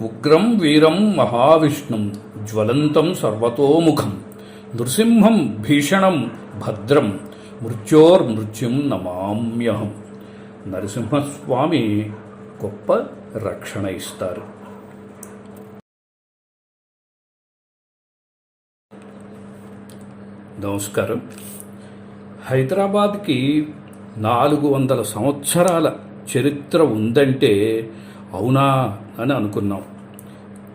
ఉగ్రం వీరం మహావిష్ణుం జ్వలంతం సర్వతోముఖం నృసింహం భీషణం భద్రం మృత్యోర్మృత్యుం నమామ్యహం. నరసింహస్వామి గొప్ప రక్షణ ఇస్తారు. నమస్కారం. హైదరాబాద్కి 400 సంవత్సరాల చరిత్ర ఉందంటే అవునా అని అనుకున్నాం.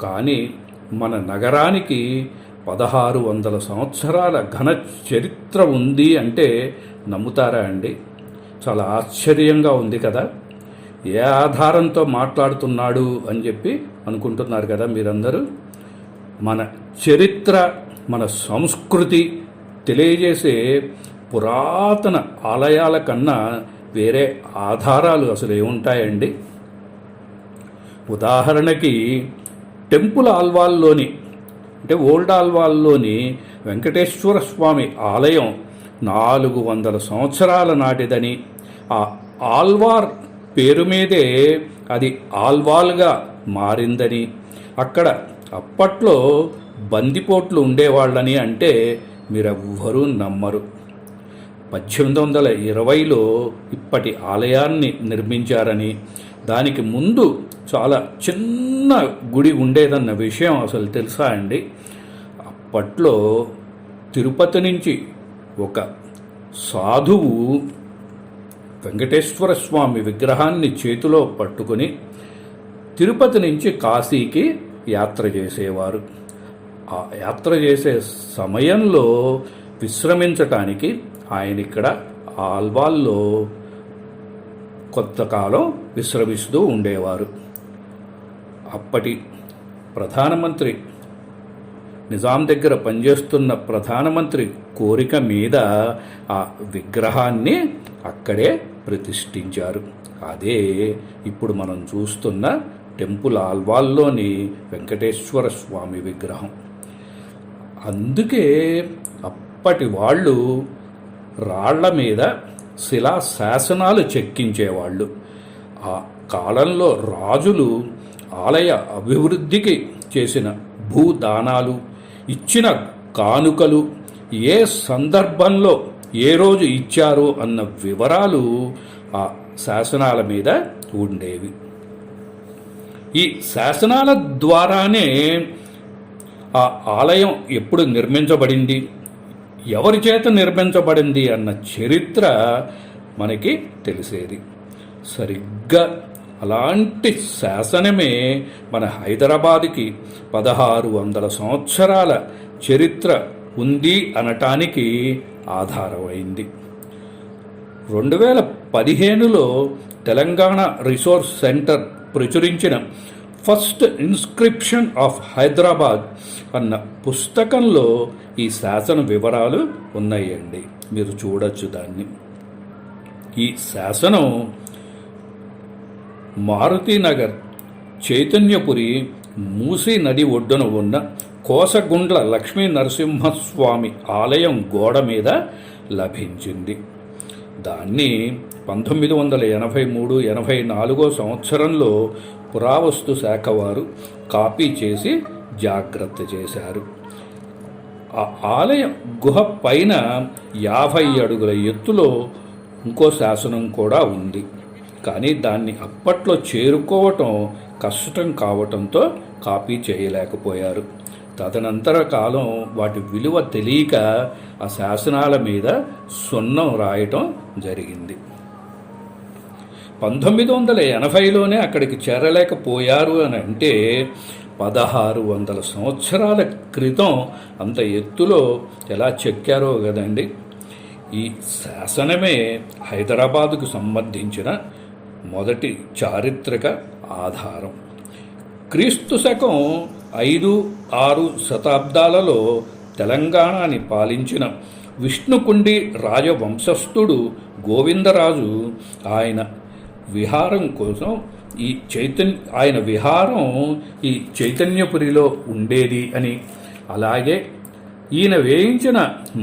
కానీ మన నగరానికి 1600 సంవత్సరాల ఘన చరిత్ర ఉంది అంటే నమ్ముతారా అండి? చాలా ఆశ్చర్యంగా ఉంది కదా. ఏ ఆధారంతో మాట్లాడుతున్నాడు అని చెప్పి అనుకుంటున్నారు కదా మీరందరూ. మన చరిత్ర, మన సంస్కృతి తెలియజేసే పురాతన ఆలయాల కన్నా వేరే ఆధారాలు అసలు ఏముంటాయండి? ఉదాహరణకి టెంపుల్ ఆల్వాల్లోని అంటే ఓల్డ్ ఆల్వాల్లోని వెంకటేశ్వర స్వామి ఆలయం 400 సంవత్సరాల నాటిదని, ఆ ఆల్వార్ పేరు మీదే అది ఆల్వాల్గా మారిందని, అక్కడ అప్పట్లో బందిపోట్లు ఉండేవాళ్ళని అంటే మీరెవ్వరూ నమ్మరు. 1820లో ఇప్పటి ఆలయాన్ని నిర్మించారని, దానికి ముందు చాలా చిన్న గుడి ఉండేదన్న విషయం అసలు తెలుసా అండి? అప్పట్లో తిరుపతి నుంచి ఒక సాధువు వెంకటేశ్వర స్వామి విగ్రహాన్ని చేతిలో పట్టుకుని తిరుపతి నుంచి కాశీకి యాత్ర చేసేవారు. ఆ యాత్ర చేసే సమయంలో విశ్రమించటానికి ఆయన ఇక్కడ ఆల్వాల్లో కొంతకాలం విశ్రమిస్తూ ఉండేవారు. అప్పటి ప్రధానమంత్రి, నిజాం దగ్గర పనిచేస్తున్న ప్రధానమంత్రి కోరిక మీద ఆ విగ్రహాన్ని అక్కడే ప్రతిష్ఠించారు. అదే ఇప్పుడు మనం చూస్తున్న టెంపుల్ ఆల్వాల్లోని వెంకటేశ్వర స్వామి విగ్రహం. అందుకే అప్పటి వాళ్ళు రాళ్ల మీద శిలా శాసనాలు చెక్కించేవాళ్ళు. ఆ కాలంలో రాజులు ఆలయ అభివృద్ధికి చేసిన భూదానాలు, ఇచ్చిన కానుకలు, ఏ సందర్భంలో ఏ రోజు ఇచ్చారో అన్న వివరాలు ఆ శాసనాల మీద ఉండేవి. ఈ శాసనాల ద్వారానే ఆ ఆలయం ఎప్పుడు నిర్మించబడింది, ఎవరి చేత నిర్మించబడింది అన్న చరిత్ర మనకి తెలిసేది. సరిగ్గా అలాంటి శాసనమే మన హైదరాబాద్కి 1600 సంవత్సరాల చరిత్ర ఉంది అనటానికి ఆధారమైంది. 2015లో తెలంగాణ రిసోర్స్ సెంటర్ ప్రచురించిన ఫస్ట్ ఇన్స్క్రిప్షన్ ఆఫ్ హైదరాబాద్ అన్న పుస్తకంలో ఈ శాసన వివరాలు ఉన్నాయండి. మీరు చూడొచ్చు దాన్ని. ఈ శాసనం మారుతీనగర్, చైతన్యపురి, మూసీ నది ఒడ్డున ఉన్న కోసగుండ్ల లక్ష్మీ నరసింహస్వామి ఆలయం గోడ మీద లభించింది. దాన్ని 1983-84 సంవత్సరంలో పురావస్తు శాఖ వారు కాపీ చేసి జాగ్రత్త చేశారు. ఆ ఆలయ గుహ పైన 50 అడుగుల ఎత్తులో ఇంకో శాసనం కూడా ఉంది. కానీ దాన్ని అప్పట్లో చేరుకోవటం కష్టం కావటంతో కాపీ చేయలేకపోయారు. తదనంతర కాలం వాటి విలువ తెలియక ఆ శాసనాల మీద సున్నం రాయటం జరిగింది. 1980లోనే అక్కడికి చేరలేకపోయారు అని అంటే 1600 సంవత్సరాల క్రితం అంత ఎత్తులో ఎలా చెక్కారో కదండి. ఈ శాసనమే హైదరాబాదుకు సంబంధించిన మొదటి చారిత్రక ఆధారం. క్రీస్తు శకం 5-6 శతాబ్దాలలో తెలంగాణని పాలించిన విష్ణుకుండి రాజవంశస్థుడు గోవిందరాజు ఆయన విహారం కోసం ఆయన విహారం ఈ చైతన్యపురిలో ఉండేది అని, అలాగే ఈయన వేయించిన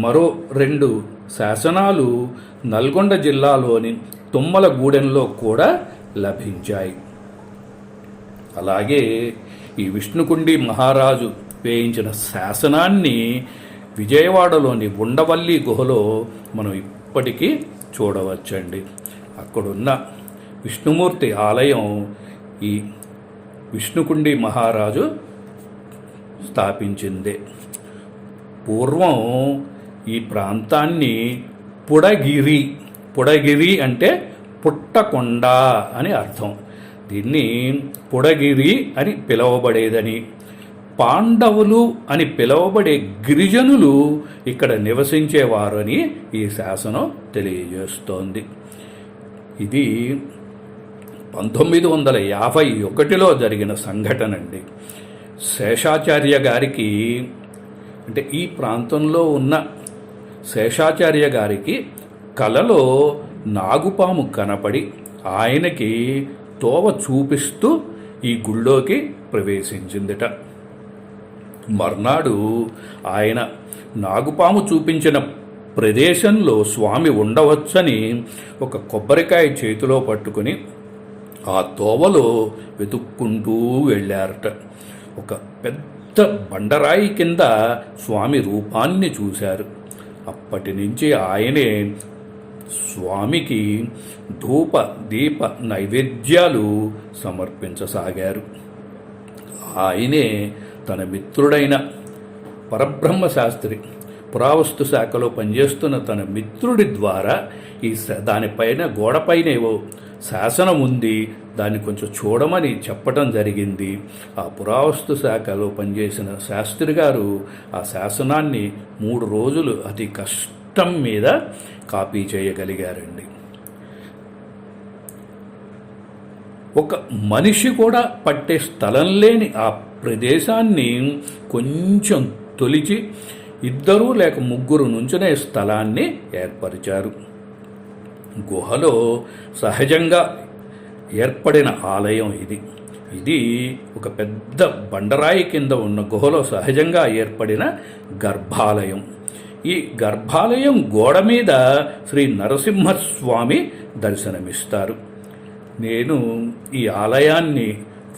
మరో 2 శాసనాలు నల్గొండ జిల్లాలోని తుమ్మలగూడెంలో కూడా లభించాయి. అలాగే ఈ విష్ణుకుండి మహారాజు వేయించిన శాసనాన్ని విజయవాడలోని ఉండవల్లి గుహలో మనం ఇప్పటికీ చూడవచ్చండి. అక్కడున్న విష్ణుమూర్తి ఆలయం ఈ విష్ణుకుండి మహారాజు స్థాపించిందే. పూర్వం ఈ ప్రాంతాన్ని పుడగిరి అంటే పుట్టకొండ అని అర్థం. దీన్ని పుడగిరి అని పిలువబడేదని, పాండవులు అని పిలువబడే గిరిజనులు ఇక్కడ నివసించేవారని ఈ శాసనం తెలియజేస్తోంది. ఇది 1951లో జరిగిన సంఘటన అండి. శేషాచార్య గారికి, అంటే ఈ ప్రాంతంలో ఉన్న శేషాచార్య గారికి కలలో నాగుపాము కనపడి ఆయనకి తోవ చూపిస్తూ ఈ గుళ్ళోకి ప్రవేశించిందిట. మర్నాడు ఆయన నాగుపాము చూపించిన ప్రదేశంలో స్వామి ఉండవచ్చని ఒక కొబ్బరికాయ చేతిలో పట్టుకుని ఆ తోవలో వెతుక్కుంటూ వెళ్ళారట. ఒక పెద్ద బండరాయి కింద స్వామి రూపాన్ని చూశారు. అప్పటి నుంచి ఆయనే స్వామికి ధూప దీప నైవేద్యాలు సమర్పించసాగారు. ఆయనే తన మిత్రుడైన పరబ్రహ్మశాస్త్రి, పురావస్తు శాఖలో పనిచేస్తున్న తన మిత్రుడి ద్వారా దానిపైన గోడపైన ఏవో శాసనం ఉంది, దాన్ని కొంచెం చూడమని చెప్పటం జరిగింది. ఆ పురావస్తు శాఖలో పనిచేసిన శాస్త్రి గారు ఆ శాసనాన్ని 3 రోజులు అతి కష్టం మీద కాపీ చేయగలిగారండి. ఒక మనిషి కూడా పట్టే స్థలం లేని ఆ ప్రదేశాన్ని కొంచెం తొలిచి 2 లేక 3 నుంచునే స్థలాన్ని ఏర్పరిచారు. గుహలో సహజంగా ఏర్పడిన ఆలయం ఇది ఒక పెద్ద బండరాయి కింద ఉన్న గుహలో సహజంగా ఏర్పడిన గర్భాలయం. ఈ గర్భాలయం గోడ మీద శ్రీ నరసింహస్వామి దర్శనమిస్తారు. నేను ఈ ఆలయాన్ని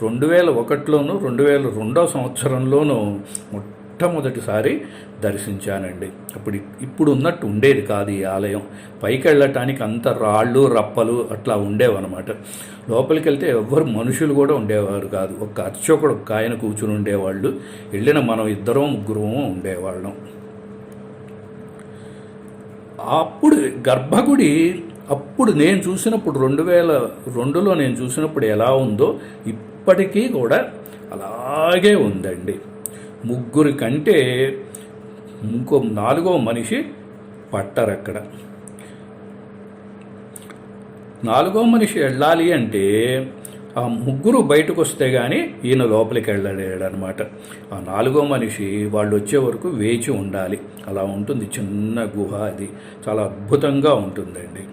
2001లోను 2002 సంవత్సరంలోనూ మొట్టమొదటిసారి దర్శించానండి. ఇప్పుడు ఉన్నట్టు ఉండేది కాదు ఈ ఆలయం. పైకి వెళ్ళటానికి అంత రాళ్ళు రప్పలు అట్లా ఉండేవన్నమాట. లోపలికి వెళ్తే ఎవ్వరు మనుషులు కూడా ఉండేవారు కాదు. ఒక అర్చకుడు ఒక ఆయన కూర్చుని ఉండేవాళ్ళు. వెళ్ళిన మనం 2-3 ఉండేవాళ్ళం. అప్పుడు గర్భగుడి అప్పుడు నేను చూసినప్పుడు 2002లో నేను చూసినప్పుడు ఎలా ఉందో ఇప్పటికీ కూడా అలాగే ఉందండి. 3 కంటే ఇంకో 4వ మనిషి పట్టరు అక్కడ. 4వ మనిషి వెళ్ళాలి అంటే ఆ 3 బయటకు వస్తే కానీ ఈయన లోపలికి వెళ్ళలేడనమాట. ఆ 4వ మనిషి వాళ్ళు వచ్చే వరకు వేచి ఉండాలి. అలా ఉంటుంది చిన్న గుహ. అది చాలా అద్భుతంగా ఉంటుందండి.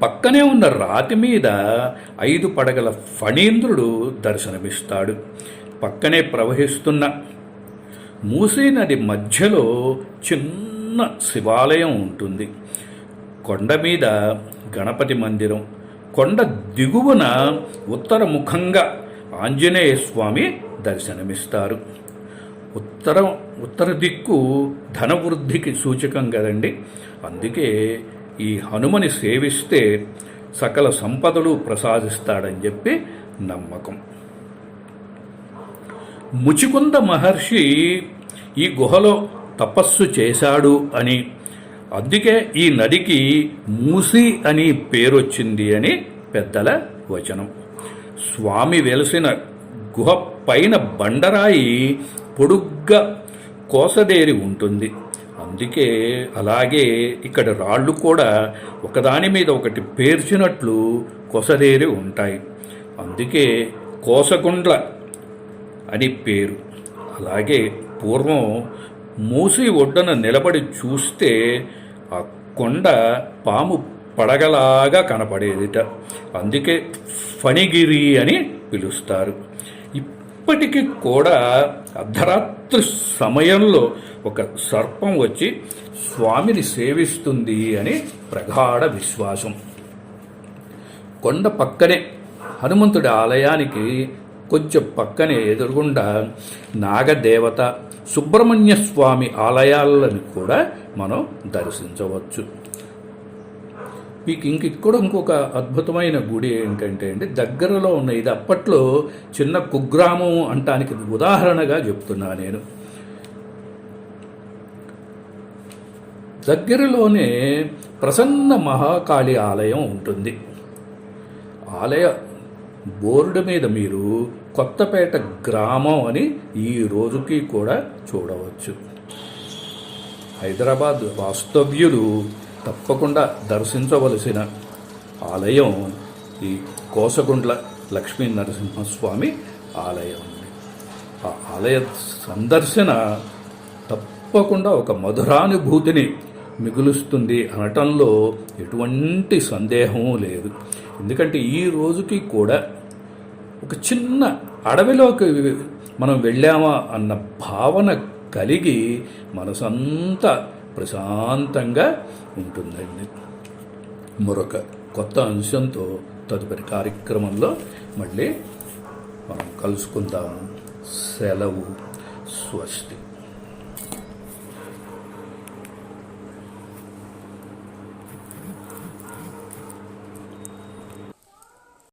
పక్కనే ఉన్న రాతి మీద 5 పడగల ఫణీంద్రుడు దర్శనమిస్తాడు. పక్కనే ప్రవహిస్తున్న మూసీ నది మధ్యలో చిన్న శివాలయం ఉంటుంది. కొండ మీద గణపతి మందిరం, కొండ దిగువన ఉత్తరముఖంగా ఆంజనేయ స్వామి దర్శనమిస్తారు. ఉత్తర దిక్కు ధనవృద్ధికి సూచకం కదండి. అందుకే ఈ హనుమని సేవిస్తే సకల సంపదలు ప్రసాదిస్తాడని చెప్పి నమ్మకం. ముచికుంద మహర్షి ఈ గుహలో తపస్సు చేశాడు అని, అందుకే ఈ నదికి మూసి అని పేరొచ్చింది అని పెద్దల వచనం. స్వామి వెలసిన గుహ పైన బండరాయి పొడుగ్గా కోసదేరి ఉంటుంది. అందుకే అలాగే ఇక్కడ రాళ్ళు కూడా ఒకదాని మీద ఒకటి పేర్చినట్లు కొసదేరి ఉంటాయి. అందుకే కోసగుండ్ల అని పేరు. అలాగే పూర్వం మూసి ఒడ్డున నిలబడి చూస్తే ఆ కొండ పాము పడగలాగా కనపడేదిట. అందుకే ఫణిగిరి అని పిలుస్తారు. ఇప్పటికీ కూడా అర్ధరాత్రి సమయంలో ఒక సర్పం వచ్చి స్వామిని సేవిస్తుంది అని ప్రగాఢ విశ్వాసం. కొండ పక్కనే హనుమంతుడి ఆలయానికి కొంచెం పక్కనే ఎదురుగుండా నాగదేవత, సుబ్రహ్మణ్య స్వామి ఆలయాలను కూడా మనం దర్శించవచ్చు. మీకు ఇంకొక అద్భుతమైన గుడి ఏంటంటే అండి, దగ్గరలో ఉన్న, ఇది అప్పట్లో చిన్న కుగ్రామం అంటానికి ఉదాహరణగా చెప్తున్నా నేను. దగ్గరలోనే ప్రసన్న మహాకాళి ఆలయం ఉంటుంది. ఆలయ బోర్డు మీద మీరు కొత్తపేట గ్రామం అని ఈ రోజుకి కూడా చూడవచ్చు. హైదరాబాద్ వాస్తవ్యులు తప్పకుండా దర్శించవలసిన ఆలయం ఈ కోసగుండ్ల లక్ష్మీ నరసింహస్వామి ఆలయం. ఆ ఆలయ సందర్శన తప్పకుండా ఒక మధురానుభూతిని మిగులుస్తుంది అనటంలో ఎటువంటి సందేహము లేదు. ఎందుకంటే ఈ రోజుకి కూడా ఒక చిన్న అడవిలోకి మనం వెళ్ళామా అన్న భావన కలిగి మనసంతా ప్రశాంతంగా ఉంటుందండి. మరొక కొత్త అంశంతో తదుపరి కార్యక్రమంలో మళ్ళీ మనం కలుసుకుందాము. సెలవు. స్వస్తి.